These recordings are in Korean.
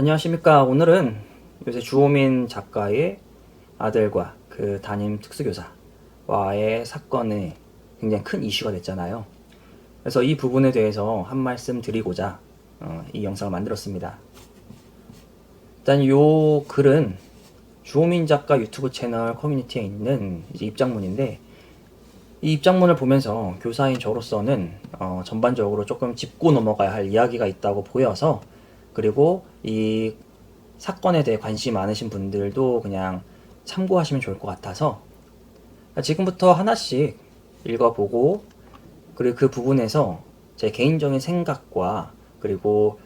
안녕하십니까. 오늘은 요새 주호민 작가의 아들과 그 담임 특수교사와의 사건이 굉장히 큰 이슈가 됐잖아요. 그래서 이 부분에 대해서 한 말씀 드리고자 이 영상을 만들었습니다. 일단 요 글은 주호민 작가 유튜브 채널 커뮤니티에 있는 이제 입장문인데, 이 입장문을 보면서 교사인 저로서는 전반적으로 조금 짚고 넘어가야 할 이야기가 있다고 보여서, 그리고 이 사건에 대해 관심이 많으신 분들도 그냥 참고하시면 좋을 것 같아서 지금부터 하나씩 읽어보고, 그리고 그 부분에서 제 개인적인 생각과, 그리고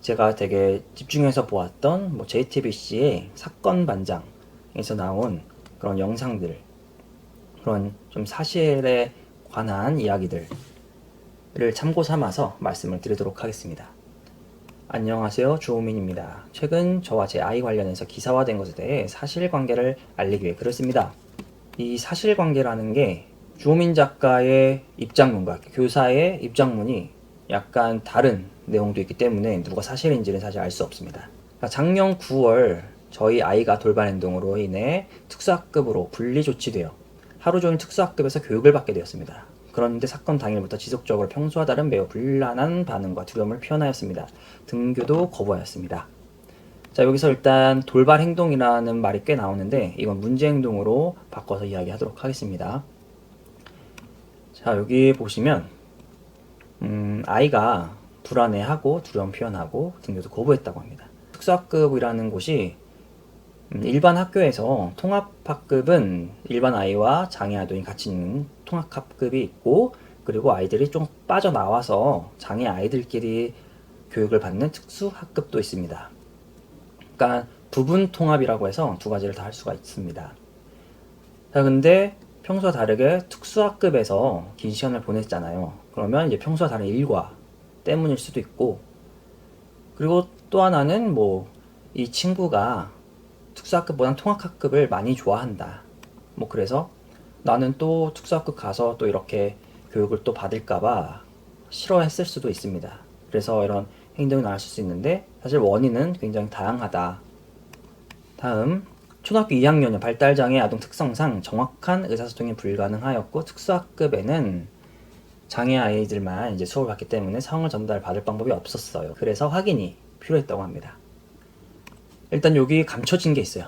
제가 되게 집중해서 보았던 JTBC의 사건 반장에서 나온 그런 영상들, 그런 좀 사실에 관한 이야기들을 참고 삼아서 말씀을 드리도록 하겠습니다. 안녕하세요, 주호민입니다. 최근 저와 제 아이 관련해서 기사화된 것에 대해 사실관계를 알리기 위해 글을 씁니다. 이 사실관계라는 게 주호민 작가의 입장문과 교사의 입장문이 약간 다른 내용도 있기 때문에 누가 사실인지는 사실 알 수 없습니다. 작년 9월 저희 아이가 돌발 행동으로 인해 특수학급으로 분리 조치되어 하루 종일 특수학급에서 교육을 받게 되었습니다. 그런데 사건 당일부터 지속적으로 평소와 다른 매우 불안한 반응과 두려움을 표현하였습니다. 등교도 거부하였습니다. 자, 여기서 일단 돌발 행동이라는 말이 꽤 나오는데 이건 문제 행동으로 바꿔서 이야기하도록 하겠습니다. 자, 여기 보시면 아이가 불안해하고 두려움 표현하고 등교도 거부했다고 합니다. 특수학급이라는 곳이 일반 학교에서 통합학급은 일반 아이와 장애 아동이 같이 있는 통합학급이 있고, 그리고 아이들이 좀 빠져나와서 장애 아이들끼리 교육을 받는 특수학급도 있습니다. 그러니까 부분 통합이라고 해서 두 가지를 다 할 수가 있습니다. 자, 근데 평소와 다르게 특수학급에서 긴 시간을 보냈잖아요. 그러면 이제 평소와 다른 일과 때문일 수도 있고, 그리고 또 하나는 이 친구가 특수학급보다는 통합학급을 많이 좋아한다. 그래서 나는 또 특수학급 가서 또 이렇게 교육을 또 받을까봐 싫어했을 수도 있습니다. 그래서 이런 행동이 나올 수 있는데, 사실 원인은 굉장히 다양하다. 다음, 초등학교 2학년은 발달장애 아동 특성상 정확한 의사소통이 불가능하였고, 특수학급에는 장애 아이들만 이제 수업을 받기 때문에 상황을 전달받을 방법이 없었어요. 그래서 확인이 필요했다고 합니다. 일단 여기 감춰진 게 있어요.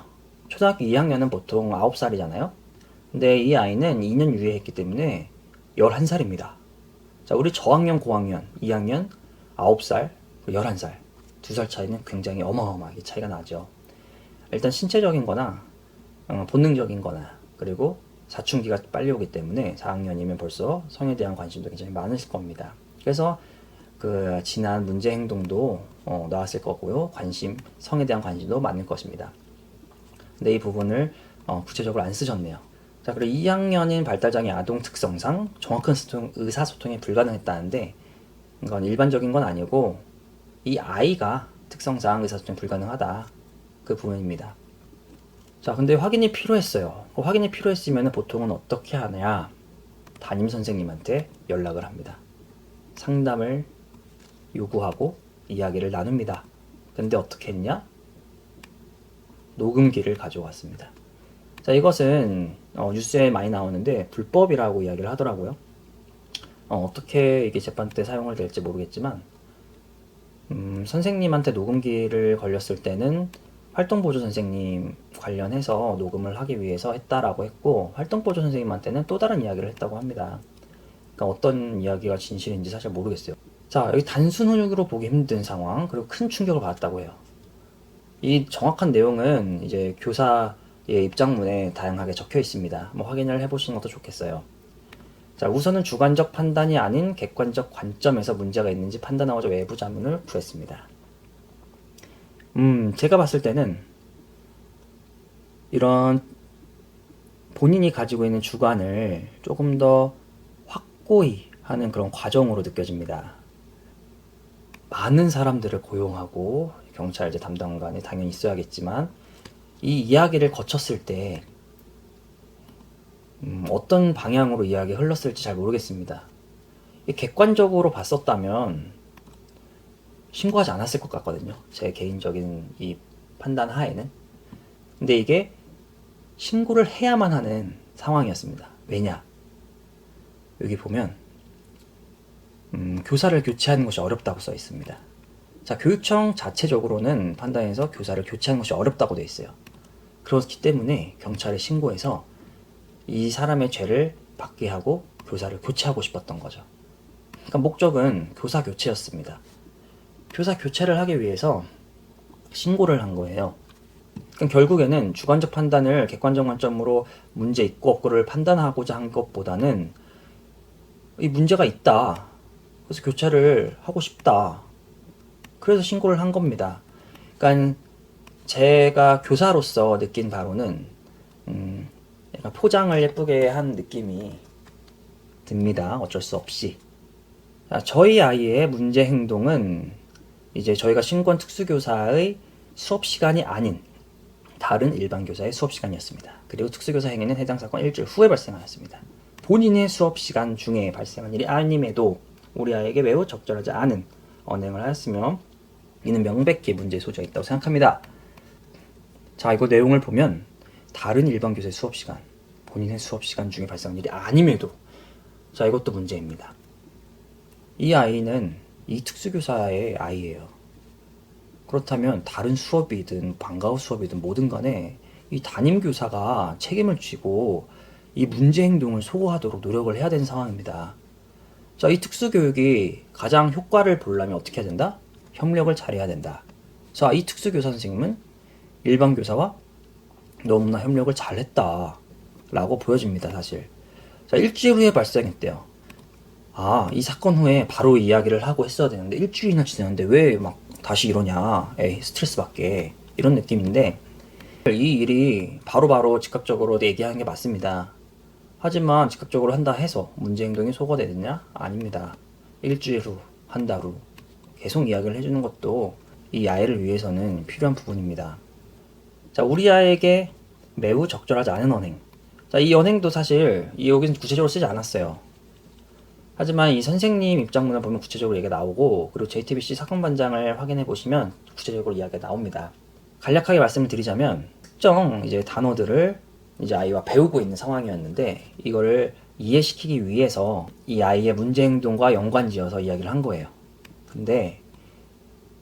초등학교 2학년은 보통 9살이잖아요. 근데 이 아이는 2년 유예했기 때문에 11살입니다. 자, 우리 저학년, 고학년, 2학년 9살, 11살, 2살 차이는 굉장히 어마어마하게 차이가 나죠. 일단 신체적인 거나 본능적인 거나, 그리고 사춘기가 빨리 오기 때문에 4학년이면 벌써 성에 대한 관심도 굉장히 많으실 겁니다. 그래서 그 지난 문제 행동도 나왔을 거고요. 성에 대한 관심도 많을 것입니다. 근데 이 부분을 구체적으로 안 쓰셨네요. 자, 그리고 2학년인 발달장애 아동 특성상 정확한 의사소통이 불가능했다는데, 이건 일반적인 건 아니고 이 아이가 특성상 의사소통이 불가능하다, 그 부분입니다. 자, 근데 확인이 필요했어요. 확인이 필요했으면 보통은 어떻게 하냐, 담임 선생님한테 연락을 합니다. 상담을 요구하고 이야기를 나눕니다. 근데 어떻게 했냐? 녹음기를 가져왔습니다. 자, 이것은 뉴스에 많이 나오는데 불법이라고 이야기를 하더라고요. 어떻게 이게 재판 때 사용을 될지 모르겠지만, 선생님한테 녹음기를 걸렸을 때는 활동보조 선생님 관련해서 녹음을 하기 위해서 했다라고 했고, 활동보조 선생님한테는 또 다른 이야기를 했다고 합니다. 그러니까 어떤 이야기가 진실인지 사실 모르겠어요. 자, 여기 단순 훈육으로 보기 힘든 상황, 그리고 큰 충격을 받았다고 해요. 이 정확한 내용은 이제 교사의 입장문에 다양하게 적혀 있습니다. 확인을 해보시는 것도 좋겠어요. 자, 우선은 주관적 판단이 아닌 객관적 관점에서 문제가 있는지 판단하고자 외부 자문을 구했습니다. 제가 봤을 때는 이런 본인이 가지고 있는 주관을 조금 더 확고히 하는 그런 과정으로 느껴집니다. 많은 사람들을 고용하고 경찰 담당관이 당연히 있어야겠지만, 이 이야기를 거쳤을 때 어떤 방향으로 이야기가 흘렀을지 잘 모르겠습니다. 객관적으로 봤었다면 신고하지 않았을 것 같거든요. 제 개인적인 이 판단 하에는. 근데 이게 신고를 해야만 하는 상황이었습니다. 왜냐? 여기 보면 교사를 교체하는 것이 어렵다고 써 있습니다. 자, 교육청 자체적으로는 판단해서 교사를 교체하는 것이 어렵다고 돼 있어요. 그렇기 때문에 경찰에 신고해서 이 사람의 죄를 받게 하고 교사를 교체하고 싶었던 거죠. 그러니까 목적은 교사 교체였습니다. 교사 교체를 하기 위해서 신고를 한 거예요. 그러니까 결국에는 주관적 판단을 객관적 관점으로 문제 있고 없고를 판단하고자 한 것보다는 이 문제가 있다. 그래서 교체를 하고 싶다. 그래서 신고를 한 겁니다. 그러니까 제가 교사로서 느낀 바로는 약간 포장을 예쁘게 한 느낌이 듭니다. 어쩔 수 없이. 자, 저희 아이의 문제 행동은 이제 저희가 신고한 특수교사의 수업 시간이 아닌 다른 일반 교사의 수업 시간이었습니다. 그리고 특수교사 행위는 해당 사건 일주일 후에 발생하였습니다. 본인의 수업 시간 중에 발생한 일이 아님에도 우리 아이에게 매우 적절하지 않은 언행을 하였으며 이는 명백히 문제의 소지가 있다고 생각합니다. 자, 이거 내용을 보면 다른 일반 교사의 수업 시간, 본인의 수업 시간 중에 발생한 일이 아님에도, 자, 이것도 문제입니다. 이 아이는 이 특수교사의 아이예요. 그렇다면 다른 수업이든 방과후 수업이든 뭐든 간에 이 담임교사가 책임을 지고 이 문제 행동을 소거하도록 노력을 해야 되는 상황입니다. 자, 이 특수교육이 가장 효과를 보려면 어떻게 해야 된다? 협력을 잘해야 된다. 자, 이 특수교사 선생님은 일반 교사와 너무나 협력을 잘했다 라고 보여집니다. 사실. 자, 일주일 후에 발생했대요. 아, 이 사건 후에 바로 이야기를 하고 했어야 되는데 일주일이나 지났는데 왜 막 다시 이러냐. 에이, 스트레스 받게. 이런 느낌인데 이 일이 바로바로 즉각적으로 얘기하는 게 맞습니다. 하지만 즉각적으로 한다 해서 문제 행동이 소거되느냐? 아닙니다. 일주일 후, 한 달 후 계속 이야기를 해주는 것도 이 아이를 위해서는 필요한 부분입니다. 자, 우리 아이에게 매우 적절하지 않은 언행. 자, 이 언행도 사실 여기는 구체적으로 쓰지 않았어요. 하지만 이 선생님 입장문을 보면 구체적으로 얘기가 나오고, 그리고 JTBC 사건 반장을 확인해 보시면 구체적으로 이야기가 나옵니다. 간략하게 말씀을 드리자면 특정 이제 단어들을 이제 아이와 배우고 있는 상황이었는데 이거를 이해시키기 위해서 이 아이의 문제 행동과 연관지어서 이야기를 한 거예요. 근데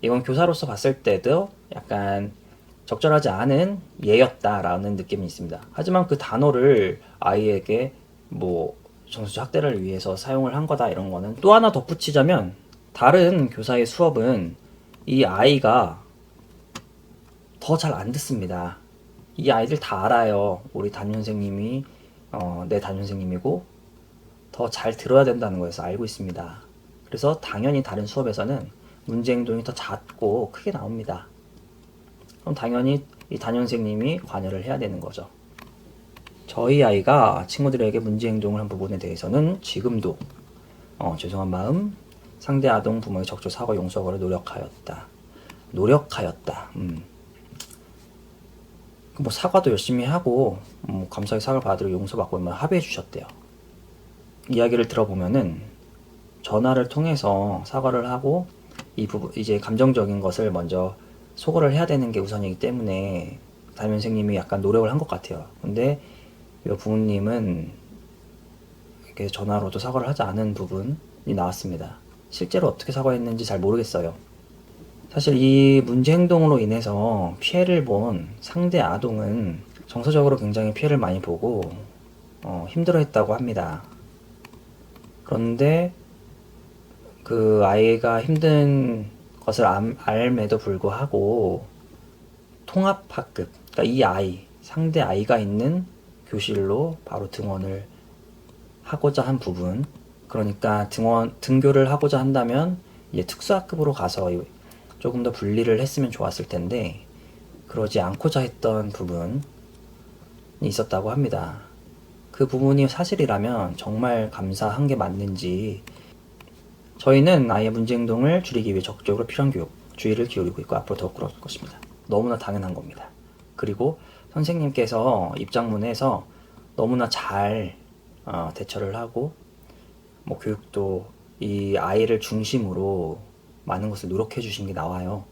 이건 교사로서 봤을 때도 약간 적절하지 않은 예였다라는 느낌이 있습니다. 하지만 그 단어를 아이에게 뭐 정서적 학대를 위해서 사용을 한 거다 이런 거는 또 하나 덧붙이자면 다른 교사의 수업은 이 아이가 더 잘 안 듣습니다. 이 아이들 다 알아요. 우리 담임 선생님이 내 담임 선생님이고 더 잘 들어야 된다는 거에서 알고 있습니다. 그래서 당연히 다른 수업에서는 문제 행동이 더 잦고 크게 나옵니다. 그럼 당연히 이 담임 선생님이 관여를 해야 되는 거죠. 저희 아이가 친구들에게 문제 행동을 한 부분에 대해서는 지금도 죄송한 마음, 상대 아동 부모의 적절 사과 용서를 노력하였다. 뭐 사과도 열심히 하고 감사하게 사과를 받으러 용서받고 합의해 주셨대요. 이야기를 들어보면은 전화를 통해서 사과를 하고 이 부분 이제 감정적인 것을 먼저 소거를 해야 되는 게 우선이기 때문에 담임 선생님이 약간 노력을 한 것 같아요. 근데 이 부모님은 이렇게 전화로도 사과를 하지 않은 부분이 나왔습니다. 실제로 어떻게 사과했는지 잘 모르겠어요. 사실 이 문제 행동으로 인해서 피해를 본 상대 아동은 정서적으로 굉장히 피해를 많이 보고 힘들어했다고 합니다. 그런데 그 아이가 힘든 것을 알매도 불구하고 통합학급, 그러니까 이 아이, 상대 아이가 있는 교실로 바로 등원을 하고자 한 부분, 그러니까 등교를 하고자 한다면 이제 특수학급으로 가서 조금 더 분리를 했으면 좋았을 텐데 그러지 않고자 했던 부분이 있었다고 합니다. 그 부분이 사실이라면 정말 감사한 게 맞는지 저희는 아이의 문제 행동을 줄이기 위해 적극적으로 필요한 교육, 주의를 기울이고 있고 앞으로 더욱 그럴 것입니다. 너무나 당연한 겁니다. 그리고 선생님께서 입장문에서 너무나 잘 대처를 하고 뭐 교육도 이 아이를 중심으로 많은 것을 노력해 주신 게 나와요.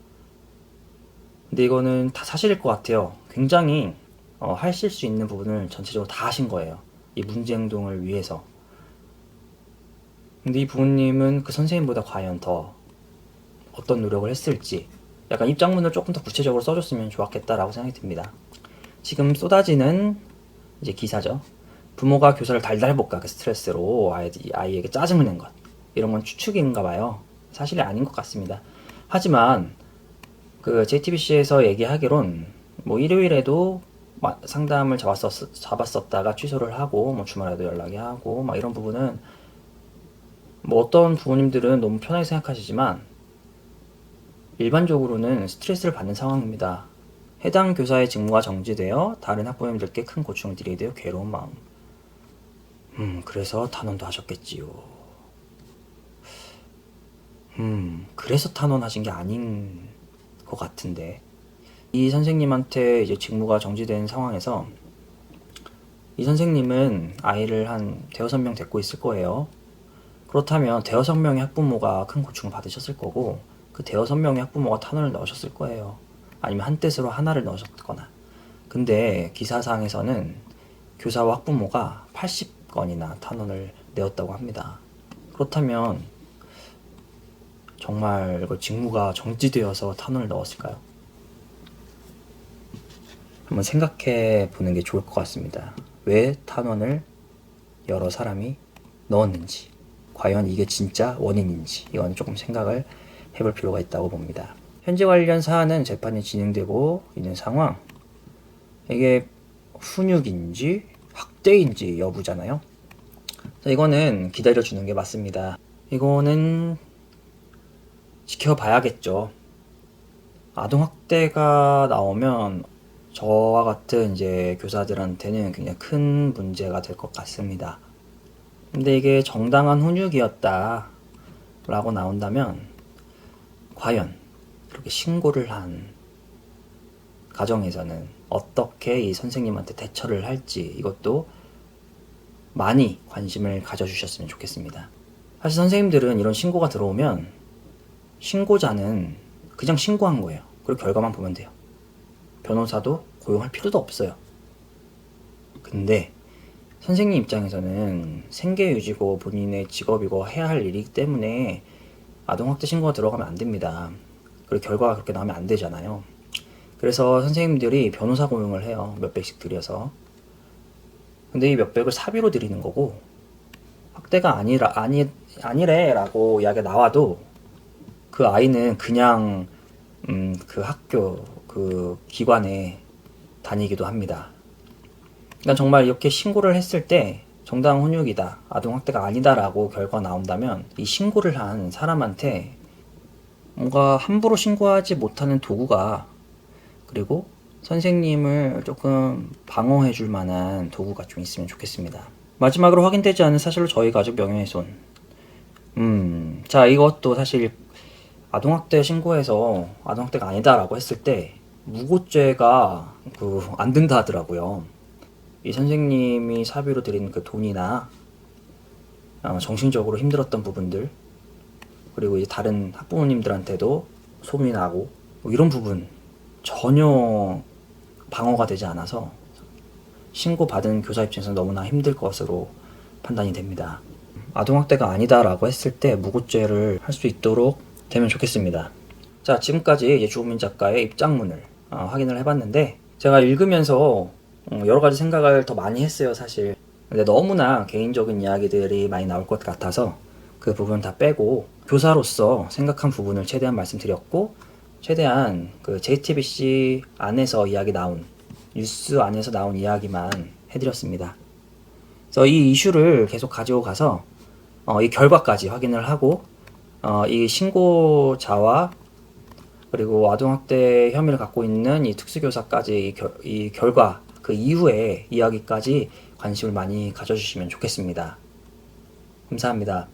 근데 이거는 다 사실일 것 같아요. 굉장히 하실 수 있는 부분을 전체적으로 다 하신 거예요. 이 문제 행동을 위해서. 근데 이 부모님은 그 선생님보다 과연 더 어떤 노력을 했을지 약간 입장문을 조금 더 구체적으로 써줬으면 좋았겠다라고 생각이 듭니다. 지금 쏟아지는 이제 기사죠. 부모가 교사를 달달 볶아 그 스트레스로 아이에게 짜증을 낸 것. 이런 건 추측인가 봐요. 사실이 아닌 것 같습니다. 하지만 그 JTBC에서 얘기하기론 뭐 일요일에도 상담을 잡았었다가 취소를 하고 뭐 주말에도 연락이 하고 막 이런 부분은 뭐 어떤 부모님들은 너무 편하게 생각하시지만 일반적으로는 스트레스를 받는 상황입니다. 해당 교사의 직무가 정지되어 다른 학부모님들께 큰 고충을 드리게 되어 괴로운 마음. 그래서 탄원도 하셨겠지요. 그래서 탄원하신 게 아닌 것 같은데. 이 선생님한테 이제 직무가 정지된 상황에서 이 선생님은 아이를 한 대여섯 명 데리고 있을 거예요. 그렇다면 대여섯 명의 학부모가 큰 고충을 받으셨을 거고 그 대여섯 명의 학부모가 탄원을 넣으셨을 거예요. 아니면 한 뜻으로 하나를 넣으셨거나. 근데 기사상에서는 교사와 학부모가 80건이나 탄원을 내었다고 합니다. 그렇다면 정말 그 직무가 정지되어서 탄원을 넣었을까요? 한번 생각해 보는 게 좋을 것 같습니다. 왜 탄원을 여러 사람이 넣었는지, 과연 이게 진짜 원인인지, 이건 조금 생각을 해볼 필요가 있다고 봅니다. 현재 관련 사안은 재판이 진행되고 있는 상황. 이게 훈육인지 학대인지 여부잖아요. 이거는 기다려주는 게 맞습니다. 이거는 지켜봐야겠죠. 아동학대가 나오면 저와 같은 이제 교사들한테는 굉장히 큰 문제가 될 것 같습니다. 근데 이게 정당한 훈육이었다 라고 나온다면 과연 그렇게 신고를 한 가정에서는 어떻게 이 선생님한테 대처를 할지 이것도 많이 관심을 가져주셨으면 좋겠습니다. 사실 선생님들은 이런 신고가 들어오면 신고자는 그냥 신고한 거예요. 그리고 결과만 보면 돼요. 변호사도 고용할 필요도 없어요. 근데 선생님 입장에서는 생계 유지고 본인의 직업이고 해야 할 일이기 때문에 아동학대 신고가 들어가면 안 됩니다. 그리고 결과가 그렇게 나오면 안 되잖아요. 그래서 선생님들이 변호사 고용을 해요. 몇백씩 들여서. 근데 이 몇백을 사비로 드리는 거고 학대가 아니래 라고 이야기가 나와도 그 아이는 그냥 그 학교 그 기관에 다니기도 합니다. 그러니까 정말 이렇게 신고를 했을 때 정당한 훈육이다, 아동학대가 아니다라고 결과가 나온다면 이 신고를 한 사람한테 뭔가 함부로 신고하지 못하는 도구가, 그리고 선생님을 조금 방어해 줄 만한 도구가 좀 있으면 좋겠습니다. 마지막으로 확인되지 않은 사실로 저희 가족 명예훼손. 자, 이것도 사실 아동학대 신고해서 아동학대가 아니다라고 했을 때 무고죄가 안 된다 하더라고요. 이 선생님이 사비로 드린 그 돈이나 정신적으로 힘들었던 부분들, 그리고 이제 다른 학부모님들한테도 소문이 나고 뭐 이런 부분 전혀 방어가 되지 않아서 신고받은 교사 입장에서 너무나 힘들 것으로 판단이 됩니다. 아동학대가 아니다라고 했을 때 무고죄를 할 수 있도록 되면 좋겠습니다. 자, 지금까지 이제 주호민 작가의 입장문을 확인을 해봤는데 제가 읽으면서 여러 가지 생각을 더 많이 했어요, 사실. 근데 너무나 개인적인 이야기들이 많이 나올 것 같아서 그 부분 다 빼고 교사로서 생각한 부분을 최대한 말씀드렸고, 최대한 그 JTBC 안에서 이야기 나온, 뉴스 안에서 나온 이야기만 해드렸습니다. 그래서 이 이슈를 계속 가지고 가서 이 결과까지 확인을 하고 이 신고자와 그리고 아동학대 혐의를 갖고 있는 이 특수교사까지 이 결과, 그 이후의 이야기까지 관심을 많이 가져주시면 좋겠습니다. 감사합니다.